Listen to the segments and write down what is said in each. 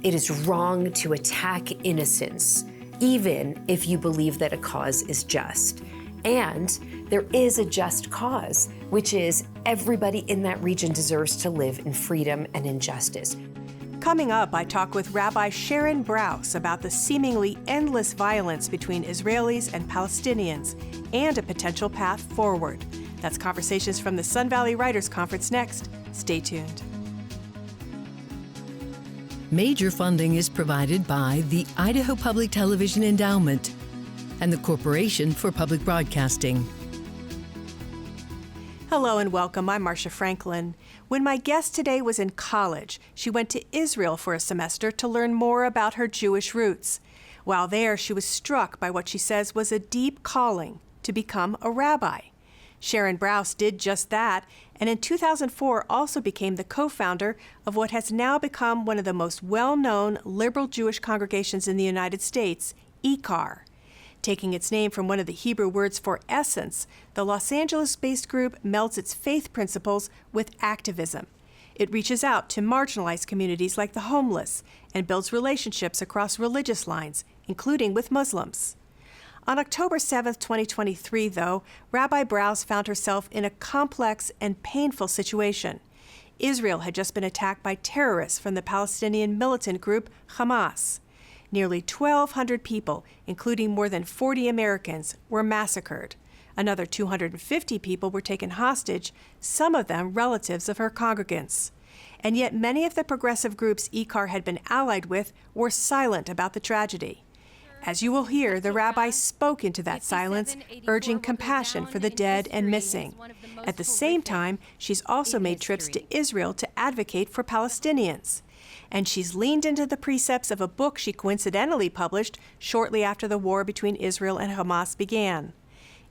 It is wrong to attack innocence, even if you believe that a cause is just. And there is a just cause, which is everybody in that region deserves to live in freedom and in justice. Coming up, I talk with Rabbi Sharon Brous about the seemingly endless violence between Israelis and Palestinians and a potential path forward. That's Conversations from the Sun Valley Writers Conference next. Stay tuned. Major funding is provided by the Idaho Public Television Endowment and the Corporation for Public Broadcasting. Hello and welcome. I'm Marcia Franklin. When my guest today was in college, she went to Israel for a semester to learn more about her Jewish roots. While there, she was struck by what she says was a deep calling to become a rabbi. Sharon Brous did just that, and in 2004 also became the co-founder of what has now become one of the most well-known liberal Jewish congregations in the United States, IKAR. Taking its name from one of the Hebrew words for essence, the Los Angeles-based group melds its faith principles with activism. It reaches out to marginalized communities like the homeless and builds relationships across religious lines, including with Muslims. On October 7, 2023, though, Rabbi Brous found herself in a complex and painful situation. Israel had just been attacked by terrorists from the Palestinian militant group Hamas. Nearly 1,200 people, including more than 40 Americans, were massacred. Another 250 people were taken hostage, some of them relatives of her congregants. And yet many of the progressive groups IKAR had been allied with were silent about the tragedy. As you will hear, the rabbi spoke into that silence, urging compassion for the dead and missing. At the same time, she's also made trips to Israel to advocate for Palestinians. And she's leaned into the precepts of a book she coincidentally published shortly after the war between Israel and Hamas began.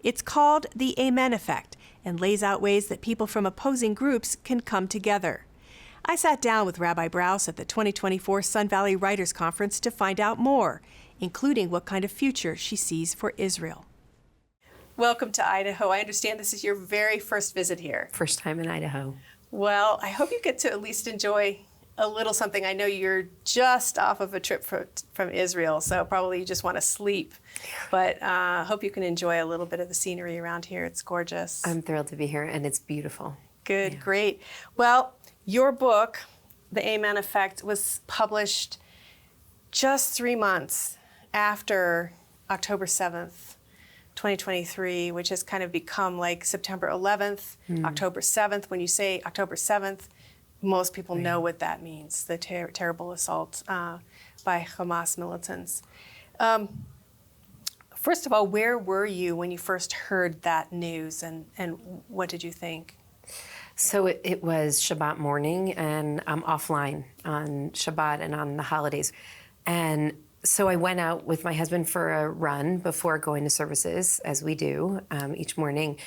It's called The Aman Effect and lays out ways that people from opposing groups can come together. I sat down with Rabbi Brous at the 2024 Sun Valley Writers Conference to find out more, including what kind of future she sees for Israel. Welcome to Idaho. I understand this is your very first visit here. First time in Idaho. Well, I hope you get to at least enjoy a little something. I know you're just off of a trip from Israel, so probably you just want to sleep. But I hope you can enjoy a little bit of the scenery around here. It's gorgeous. I'm thrilled to be here, and it's beautiful. Good, Yeah. Great. Well, your book, The Aman Effect, was published just 3 months after October 7th, 2023, which has kind of become like September 11th, October 7th. When you say October 7th, most people know what that means, the terrible assault by Hamas militants. First of all, where were you when you first heard that news, and what did you think? So it was Shabbat morning, and I'm offline on Shabbat and on the holidays. And so I went out with my husband for a run before going to services, as we do each morning.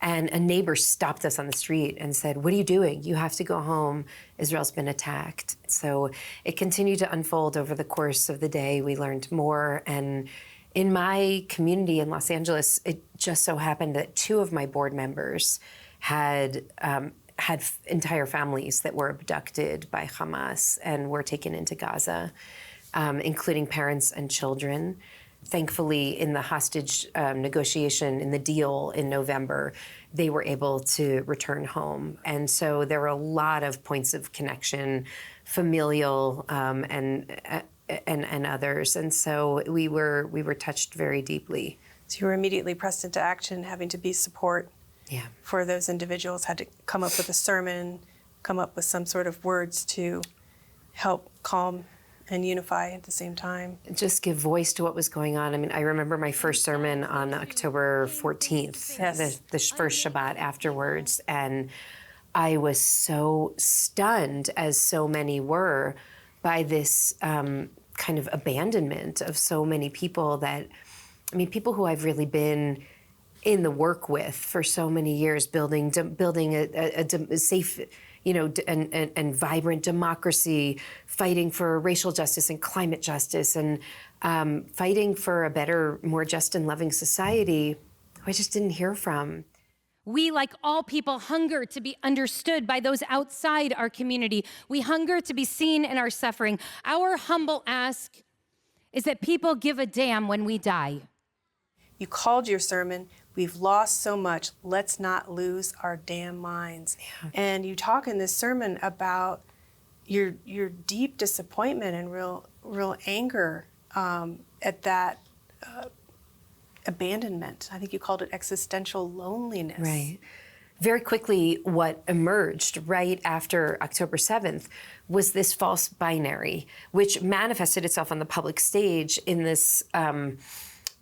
And a neighbor stopped us on the street and said, "What are you doing? You have to go home. Israel's been attacked." So it continued to unfold over the course of the day. We learned more. And in my community in Los Angeles, it just so happened that 2 of my board members had entire families that were abducted by Hamas and were taken into Gaza, including parents and children. Thankfully, in the hostage negotiation, in the deal in November, they were able to return home. And so there were a lot of points of connection, familial and others. And so we were touched very deeply. So you were immediately pressed into action, having to be support for those individuals, had to come up with a sermon, come up with some sort of words to help calm and unify at the same time. Just give voice to what was going on. I mean, I remember my first sermon on October 14th, the first Shabbat afterwards, and I was so stunned, as so many were, by this kind of abandonment of so many people people who I've really been in the work with for so many years, building a safe, and vibrant democracy, fighting for racial justice and climate justice, and fighting for a better, more just and loving society, who I just didn't hear from. We, like all people, hunger to be understood by those outside our community. We hunger to be seen in our suffering. Our humble ask is that people give a damn when we die. You called your sermon, "We've lost so much, let's not lose our damn minds." Yeah. And you talk in this sermon about your deep disappointment and real anger at that abandonment. I think you called it existential loneliness. Right. Very quickly, what emerged right after October 7th was this false binary, which manifested itself on the public stage in this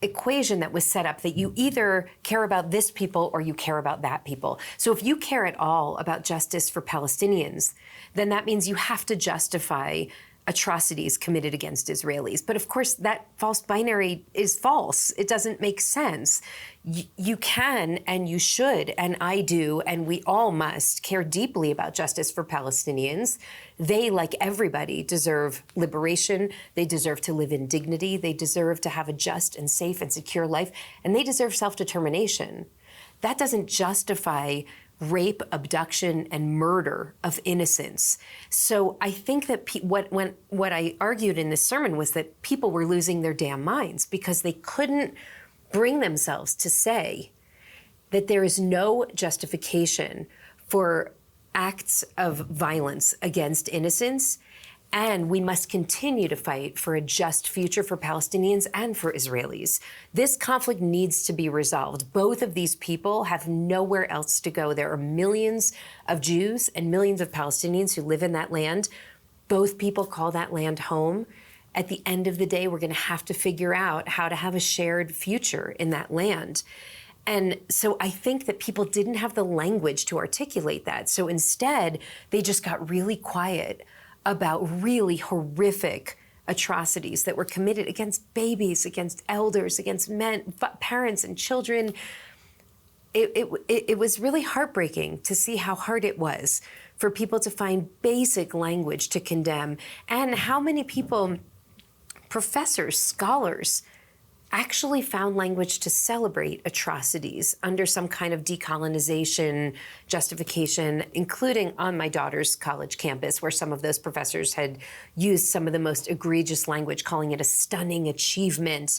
equation that was set up that you either care about this people or you care about that people. So if you care at all about justice for Palestinians, then that means you have to justify atrocities committed against Israelis. But of course, that false binary is false. It doesn't make sense. You can and you should, and I do, and we all must care deeply about justice for Palestinians. They, like everybody, deserve liberation. They deserve to live in dignity. They deserve to have a just and safe and secure life, and they deserve self-determination. That doesn't justify rape, abduction, and murder of innocents. So I think that what I argued in this sermon was that people were losing their damn minds because they couldn't bring themselves to say that there is no justification for acts of violence against innocents, and we must continue to fight for a just future for Palestinians and for Israelis. This conflict needs to be resolved. Both of these people have nowhere else to go. There are millions of Jews and millions of Palestinians who live in that land. Both people call that land home. At the end of the day, we're going to have to figure out how to have a shared future in that land. And so I think that people didn't have the language to articulate that. So instead, they just got really quiet about really horrific atrocities that were committed against babies, against elders, against men, parents and children. It was really heartbreaking to see how hard it was for people to find basic language to condemn, and how many people, professors, scholars, actually found language to celebrate atrocities under some kind of decolonization justification, including on my daughter's college campus, where some of those professors had used some of the most egregious language, calling it a stunning achievement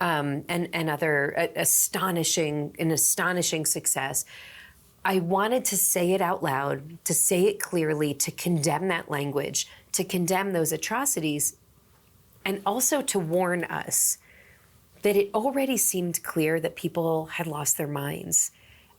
and other astonishing success. I wanted to say it out loud, to say it clearly, to condemn that language, to condemn those atrocities, and also to warn us that it already seemed clear that people had lost their minds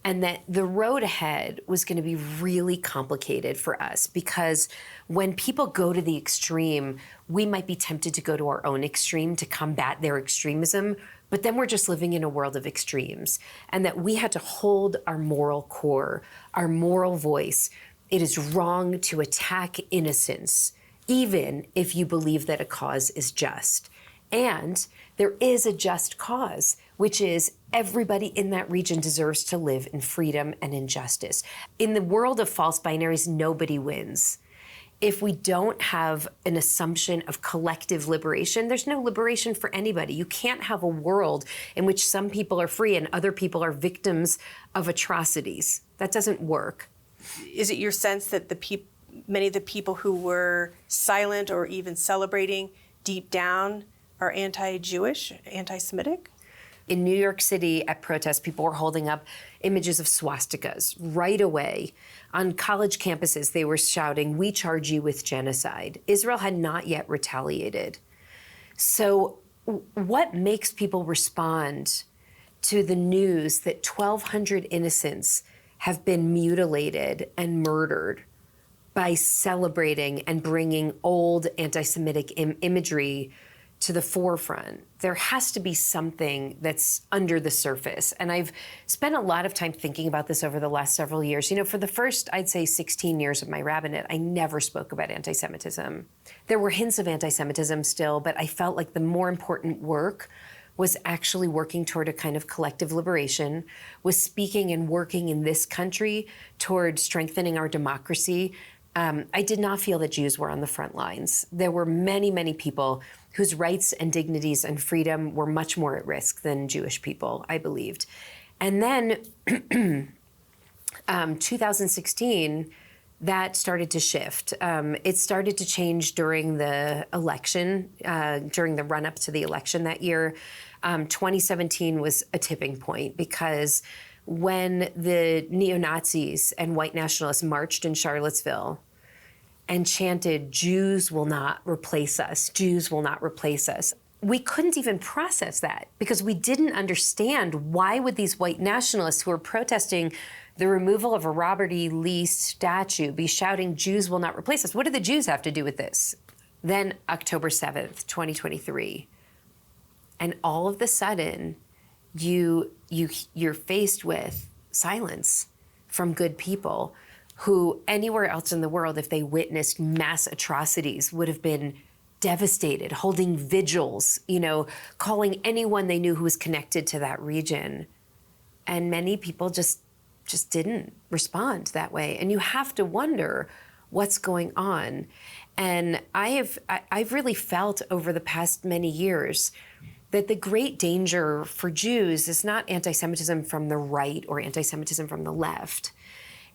and that the road ahead was going to be really complicated for us, because when people go to the extreme, we might be tempted to go to our own extreme to combat their extremism, but then we're just living in a world of extremes, and that we had to hold our moral core, our moral voice. It is wrong to attack innocence, even if you believe that a cause is just. And there is a just cause, which is everybody in that region deserves to live in freedom and in justice. In the world of false binaries, nobody wins. If we don't have an assumption of collective liberation, there's no liberation for anybody. You can't have a world in which some people are free and other people are victims of atrocities. That doesn't work. Is it your sense that many of the people who were silent or even celebrating deep down are anti-Jewish, anti-Semitic? In New York City at protests, people were holding up images of swastikas right away. On college campuses, they were shouting, "We charge you with genocide." Israel had not yet retaliated. So what makes people respond to the news that 1,200 innocents have been mutilated and murdered by celebrating and bringing old anti-Semitic imagery to the forefront? There has to be something that's under the surface. And I've spent a lot of time thinking about this over the last several years. You know, for the first, I'd say 16 years of my rabbinate, I never spoke about anti-Semitism. There were hints of anti-Semitism still, but I felt like the more important work was actually working toward a kind of collective liberation, was speaking and working in this country toward strengthening our democracy. I did not feel that Jews were on the front lines. There were many, many people whose rights and dignities and freedom were much more at risk than Jewish people, I believed. And then 2016, that started to shift. It started to change during the election, during the run-up to the election that year. 2017 was a tipping point because when the neo-Nazis and white nationalists marched in Charlottesville and chanted, "Jews will not replace us, Jews will not replace us," we couldn't even process that because we didn't understand why would these white nationalists who were protesting the removal of a Robert E. Lee statue be shouting, "Jews will not replace us." What do the Jews have to do with this? Then October 7th, 2023, and all of a sudden, you're faced with silence from good people who anywhere else in the world, if they witnessed mass atrocities, would have been devastated, holding vigils, calling anyone they knew who was connected to that region. And many people just didn't respond that way. And you have to wonder what's going on. And I've really felt over the past many years that the great danger for Jews is not anti-Semitism from the right or anti-Semitism from the left.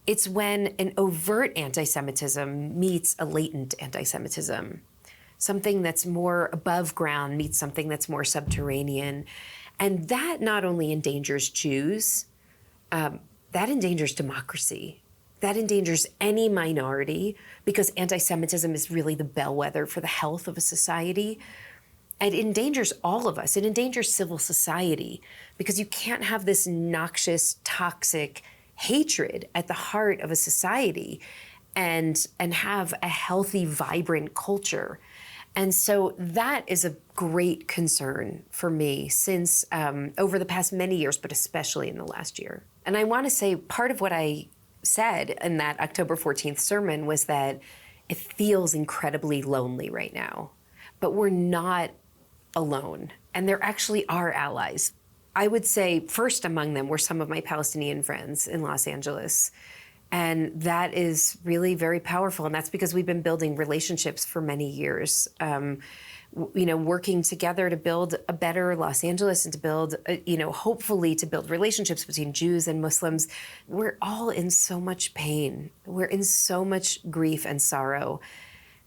It's when an overt anti-Semitism meets a latent anti-Semitism. Something that's more above ground meets something that's more subterranean. And that not only endangers Jews, that endangers democracy. That endangers any minority because anti-Semitism is really the bellwether for the health of a society. It endangers all of us. It endangers civil society because you can't have this noxious, toxic hatred at the heart of a society and have a healthy, vibrant culture. And so that is a great concern for me since over the past many years, but especially in the last year. And I want to say part of what I said in that October 14th sermon was that it feels incredibly lonely right now, but we're not alone. And there actually are allies. I would say first among them were some of my Palestinian friends in Los Angeles. And that is really very powerful. And that's because we've been building relationships for many years, working together to build a better Los Angeles and to build, hopefully to build relationships between Jews and Muslims. We're all in so much pain. We're in so much grief and sorrow.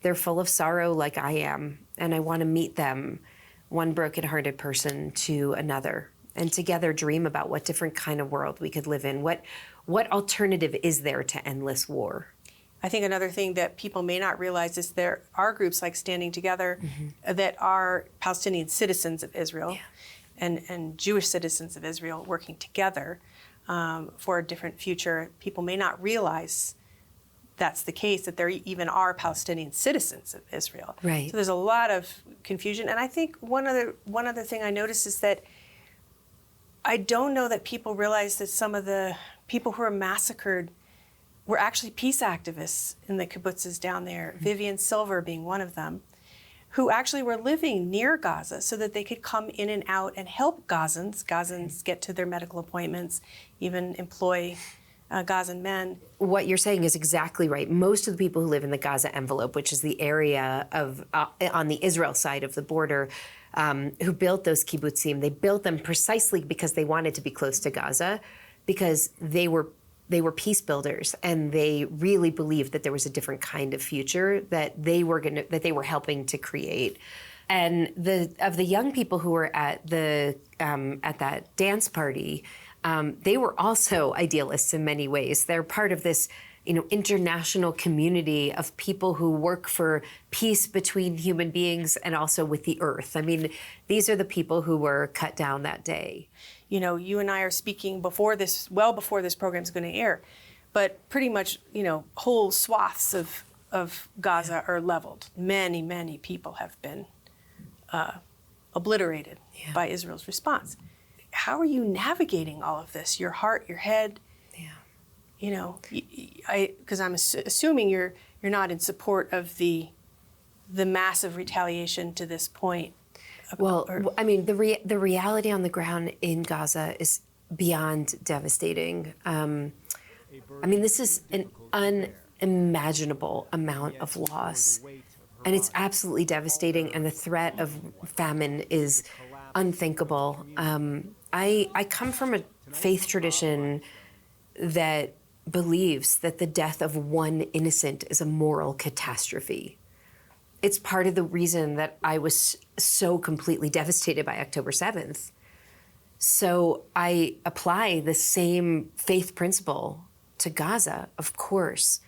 They're full of sorrow like I am. And I want to meet them, one brokenhearted person to another, and together dream about what different kind of world we could live in. What alternative is there to endless war? I think another thing that people may not realize is there are groups like Standing Together that are Palestinian citizens of Israel and Jewish citizens of Israel working together for a different future. People may not realize that's the case, that there even are Palestinian citizens of Israel. Right. So there's a lot of confusion. And I think one other thing I noticed is that I don't know that people realize that some of the people who were massacred were actually peace activists in the kibbutzes down there, Vivian Silver being one of them, who actually were living near Gaza so that they could come in and out and help Gazans get to their medical appointments, even employ Gazan men. What you're saying is exactly right. Most of the people who live in the Gaza envelope, which is the area of on the Israel side of the border, who built those kibbutzim, they built them precisely because they wanted to be close to Gaza, because they were peace builders, and they really believed that there was a different kind of future that they were helping to create. And of the young people who were at that dance party, they were also idealists in many ways. They're part of this, international community of people who work for peace between human beings and also with the earth. I mean, these are the people who were cut down that day. You and I are speaking well before this program's going to air, but pretty much, whole swaths of Gaza are leveled. Many, many people have been obliterated by Israel's response. How are you navigating all of this? Your heart, your head? Because I'm assuming you're not in support of the massive retaliation to this point. Well, I mean, the reality on the ground in Gaza is beyond devastating. This is an unimaginable amount of loss, and it's absolutely devastating, and the threat of famine is unthinkable. I come from a faith tradition that believes that the death of one innocent is a moral catastrophe. It's part of the reason that I was so completely devastated by October 7th. So I apply the same faith principle to Gaza, of course.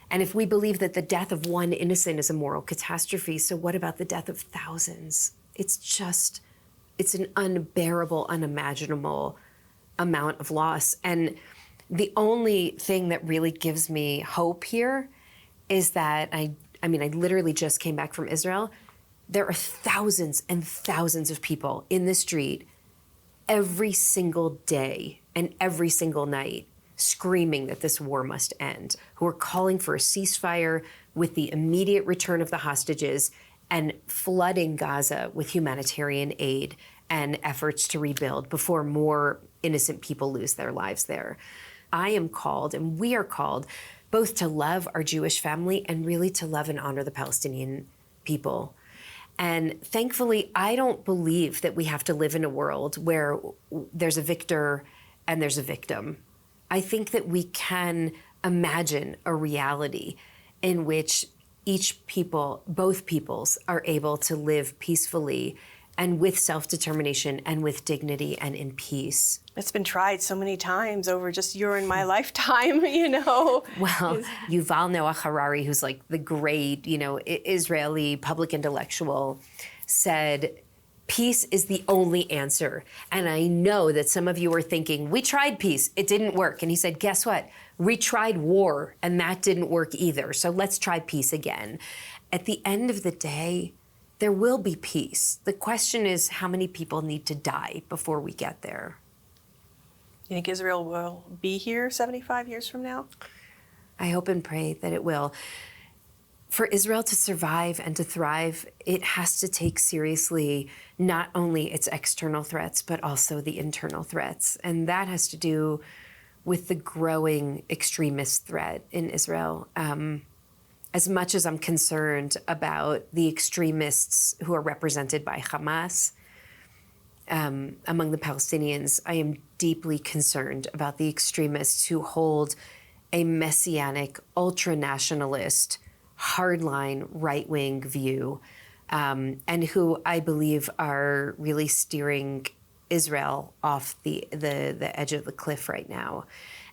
And if we believe that the death of one innocent is a moral catastrophe, so what about the death of thousands? It's an unbearable, unimaginable amount of loss. And the only thing that really gives me hope here is that I literally just came back from Israel. There are thousands and thousands of people in the street every single day and every single night screaming that this war must end, who are calling for a ceasefire with the immediate return of the hostages and flooding Gaza with humanitarian aid and efforts to rebuild before more innocent people lose their lives there. I am called, and we are called, both to love our Jewish family and really to love and honor the Palestinian people. And thankfully, I don't believe that we have to live in a world where there's a victor and there's a victim. I think that we can imagine a reality in which both peoples are able to live peacefully and with self-determination and with dignity and in peace. It's been tried so many times over just your and my lifetime, you know. Well, Yuval Noah Harari, who's like the great, Israeli public intellectual, said, peace is the only answer. And I know that some of you are thinking, we tried peace, it didn't work. And he said, guess what? We tried war, and that didn't work either. So let's try peace again. At the end of the day, there will be peace. The question is how many people need to die before we get there. You think Israel will be here 75 years from now? I hope and pray that it will. For Israel to survive and to thrive, it has to take seriously not only its external threats, but also the internal threats. And that has to do with the growing extremist threat in Israel. As much as I'm concerned about the extremists who are represented by Hamas among the Palestinians, I am deeply concerned about the extremists who hold a messianic, ultra-nationalist, hardline, right-wing view, and who I believe are really steering Israel off the edge of the cliff right now.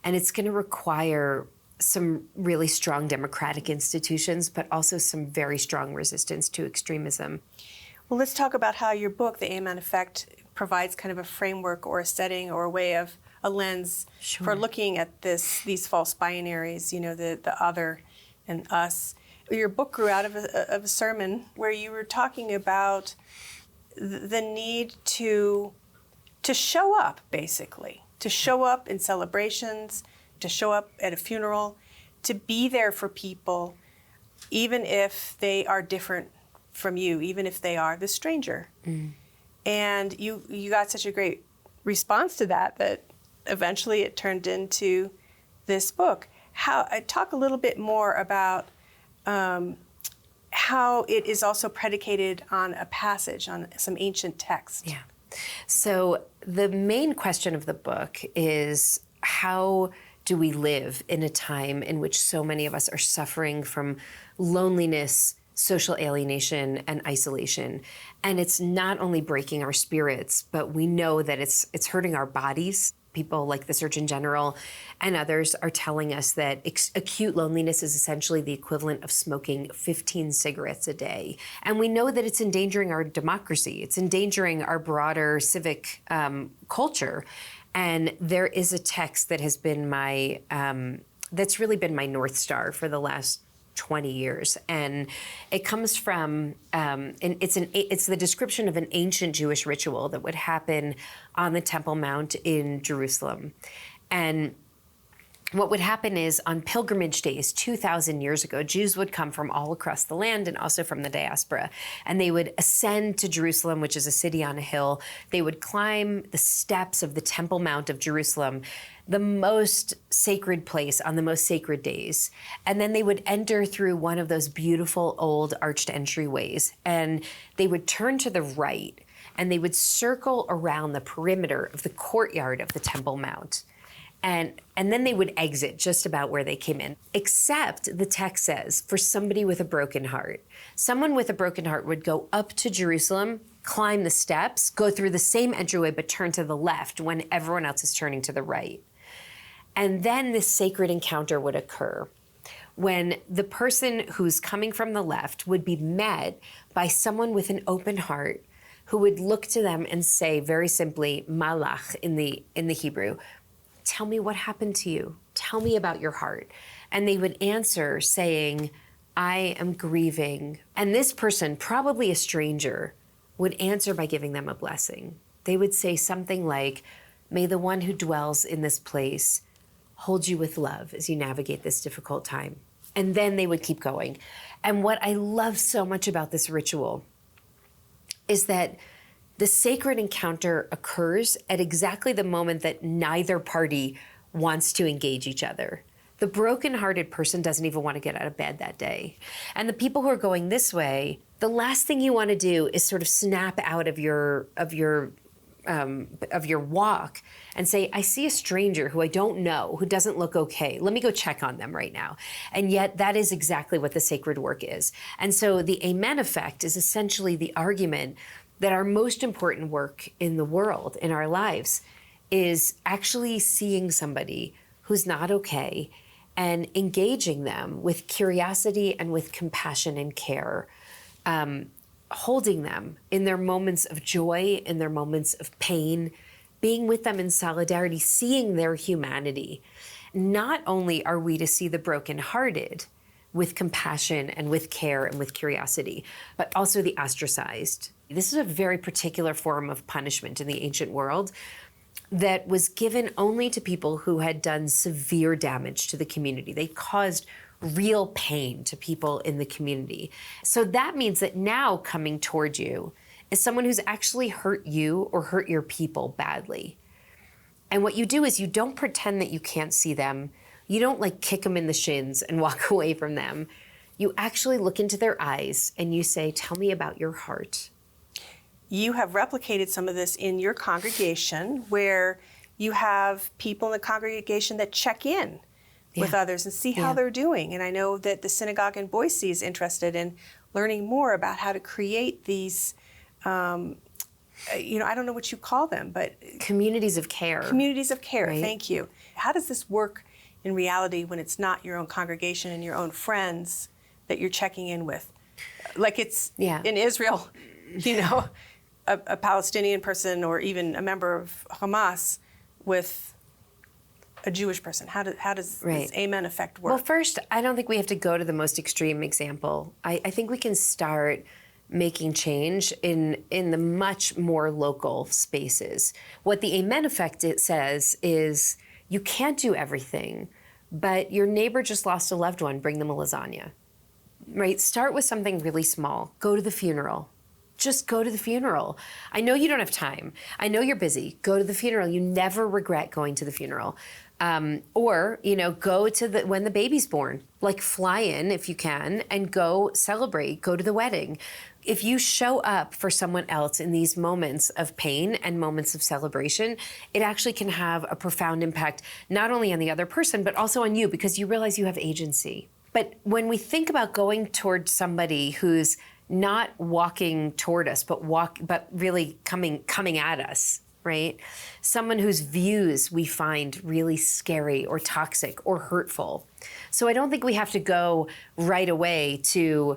And it's going to require some really strong democratic institutions, but also some very strong resistance to extremism. Well, let's talk about how your book, The Aman Effect, provides kind of a framework or a setting or a way of a lens for looking at these false binaries, the other and us. Your book grew out of a sermon where you were talking about the need to show up, basically, to show up in celebrations, to show up at a funeral, to be there for people, even if they are different from you, even if they are the stranger. Mm. And you got such a great response to that eventually it turned into this book. Talk a little bit more about how it is also predicated on a passage, on some ancient text. Yeah. So the main question of the book is, how do we live in a time in which so many of us are suffering from loneliness, social alienation, and isolation? And it's not only breaking our spirits, but we know that it's hurting our bodies. People like the Surgeon General and others are telling us that acute loneliness is essentially the equivalent of smoking 15 cigarettes a day. And we know that it's endangering our democracy. It's endangering our broader civic culture. And there is a text that has been that's really been my North Star for the last 20 years. And it comes from, and it's the description of an ancient Jewish ritual that would happen on the Temple Mount in Jerusalem. And what would happen is on pilgrimage days 2,000 years ago, Jews would come from all across the land and also from the diaspora. And they would ascend to Jerusalem, which is a city on a hill. They would climb the steps of the Temple Mount of Jerusalem, the most sacred place on the most sacred days. And then they would enter through one of those beautiful old arched entryways. And they would turn to the right and they would circle around the perimeter of the courtyard of the Temple Mount. And then they would exit just about where they came in. Except the text says, for somebody with a broken heart. Someone with a broken heart would go up to Jerusalem, climb the steps, go through the same entryway, but turn to the left when everyone else is turning to the right. And then this sacred encounter would occur when the person who's coming from the left would be met by someone with an open heart who would look to them and say very simply, malach in the Hebrew, tell me what happened to you. Tell me about your heart. And they would answer saying, I am grieving. And this person, probably a stranger, would answer by giving them a blessing. They would say something like, may the one who dwells in this place hold you with love as you navigate this difficult time. And then they would keep going. And what I love so much about this ritual is that the sacred encounter occurs at exactly the moment that neither party wants to engage each other. The broken-hearted person doesn't even want to get out of bed that day. And the people who are going this way, the last thing you want to do is sort of snap out of your walk and say, I see a stranger who I don't know, who doesn't look okay. Let me go check on them right now. And yet that is exactly what the sacred work is. And so the Aman Effect is essentially the argument that our most important work in the world, in our lives, is actually seeing somebody who's not okay and engaging them with curiosity and with compassion and care, holding them in their moments of joy, in their moments of pain, being with them in solidarity, seeing their humanity. Not only are we to see the brokenhearted with compassion and with care and with curiosity, but also the ostracized. This is a very particular form of punishment in the ancient world that was given only to people who had done severe damage to the community. They caused real pain to people in the community. So that means that now coming toward you is someone who's actually hurt you or hurt your people badly. And what you do is you don't pretend that you can't see them. You don't like kick them in the shins and walk away from them. You actually look into their eyes and you say, tell me about your heart. You have replicated some of this in your congregation, where you have people in the congregation that check in with others and see how they're doing. And I know that the synagogue in Boise is interested in learning more about how to create these, I don't know what you call them, but communities of care. Communities of care, right? Thank you. How does this work in reality when it's not your own congregation and your own friends that you're checking in with? Like it's in Israel, a Palestinian person or even a member of Hamas with a Jewish person. How does this Aman Effect work? Well, first, I don't think we have to go to the most extreme example. I think we can start making change in the much more local spaces. What the Aman Effect says is you can't do everything, but your neighbor just lost a loved one, bring them a lasagna, right? Start with something really small. Go to the funeral. Just go to the funeral. I know you don't have time. I know you're busy. Go to the funeral. You never regret going to the funeral. Or go to when the baby's born. Like fly in if you can and go celebrate. Go to the wedding. If you show up for someone else in these moments of pain and moments of celebration, it actually can have a profound impact, not only on the other person, but also on you, because you realize you have agency. But when we think about going toward somebody who's not walking toward us, but really coming at us, right? Someone whose views we find really scary or toxic or hurtful. So I don't think we have to go right away to,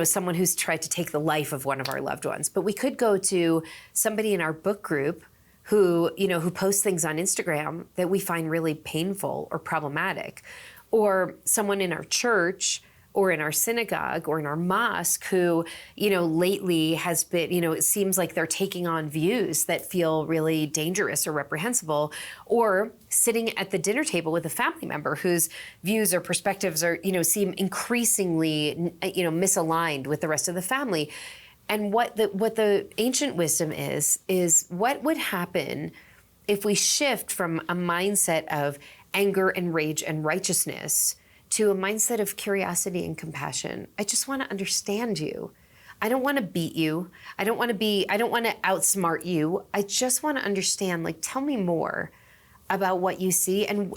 someone who's tried to take the life of one of our loved ones. But we could go to somebody in our book group who posts things on Instagram that we find really painful or problematic, or someone in our church or in our synagogue or in our mosque who, lately has been, it seems like they're taking on views that feel really dangerous or reprehensible, or sitting at the dinner table with a family member whose views or perspectives are, seem increasingly, misaligned with the rest of the family. And what the ancient wisdom is what would happen if we shift from a mindset of anger and rage and righteousness to a mindset of curiosity and compassion. I just want to understand you. I don't want to beat you. I don't want to outsmart you. I just want to understand, tell me more about what you see and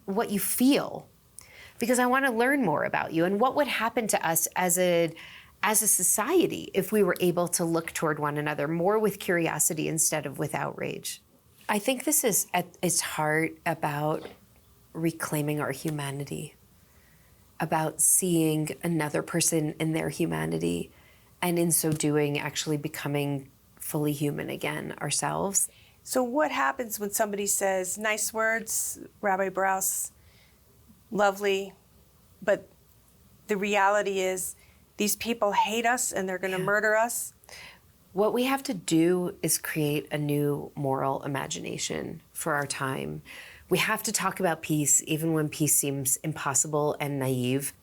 what you feel, because I want to learn more about you and what would happen to us as a society if we were able to look toward one another more with curiosity instead of with outrage. I think this is at its heart about reclaiming our humanity, about seeing another person in their humanity, and in so doing, actually becoming fully human again ourselves. So what happens when somebody says, nice words, Rabbi Brous, lovely, but the reality is these people hate us and they're going to murder us? What we have to do is create a new moral imagination for our time. We have to talk about peace, even when peace seems impossible and naive.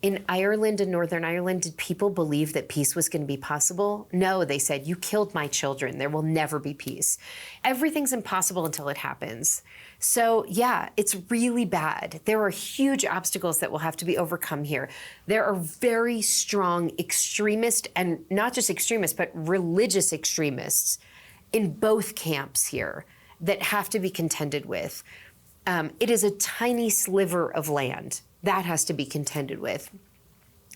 In Ireland and Northern Ireland, did people believe that peace was going to be possible? No, they said, you killed my children. There will never be peace. Everything's impossible until it happens. So yeah, it's really bad. There are huge obstacles that will have to be overcome here. There are very strong extremist, and not just extremists, but religious extremists in both camps here that have to be contended with. It is a tiny sliver of land that has to be contended with.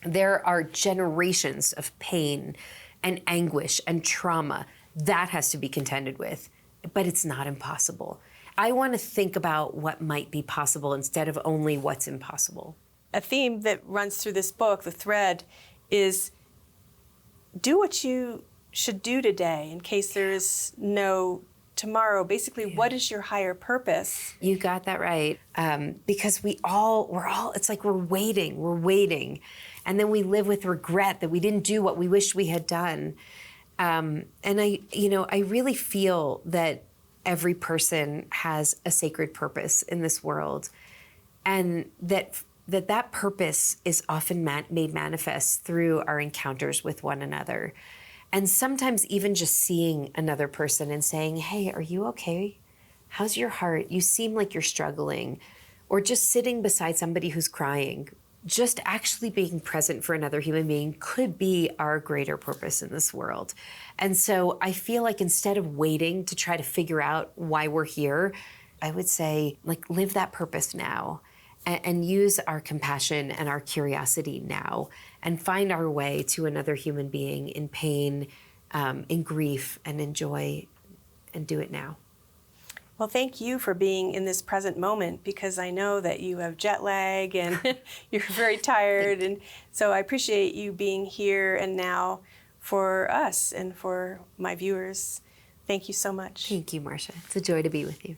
There are generations of pain and anguish and trauma that has to be contended with, but it's not impossible. I want to think about what might be possible instead of only what's impossible. A theme that runs through this book, the thread, is do what you should do today in case there is no tomorrow. Basically, what is your higher purpose? You got that right. Because we're all, it's like we're waiting. And then we live with regret that we didn't do what we wished we had done. And I really feel that every person has a sacred purpose in this world. And that purpose is often made manifest through our encounters with one another. And sometimes even just seeing another person and saying, hey, are you okay? How's your heart? You seem like you're struggling. Or just sitting beside somebody who's crying. Just actually being present for another human being could be our greater purpose in this world. And so I feel like instead of waiting to try to figure out why we're here, I would say, live that purpose now. And use our compassion and our curiosity now and find our way to another human being in pain, in grief, and in joy, and do it now. Well, thank you for being in this present moment, because I know that you have jet lag and you're very tired. And so I appreciate you being here and now for us and for my viewers. Thank you so much. Thank you, Marcia. It's a joy to be with you.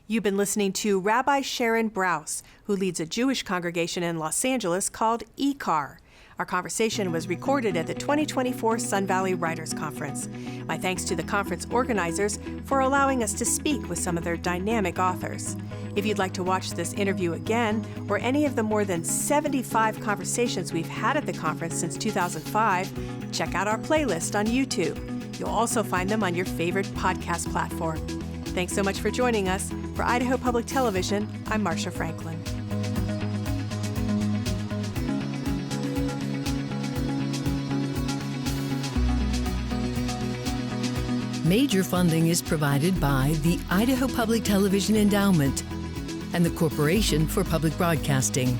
You've been listening to Rabbi Sharon Brous, who leads a Jewish congregation in Los Angeles called IKAR. Our conversation was recorded at the 2024 Sun Valley Writers Conference. My thanks to the conference organizers for allowing us to speak with some of their dynamic authors. If you'd like to watch this interview again, or any of the more than 75 conversations we've had at the conference since 2005, check out our playlist on YouTube. You'll also find them on your favorite podcast platform. Thanks so much for joining us. For Idaho Public Television, I'm Marcia Franklin. Major funding is provided by the Idaho Public Television Endowment and the Corporation for Public Broadcasting.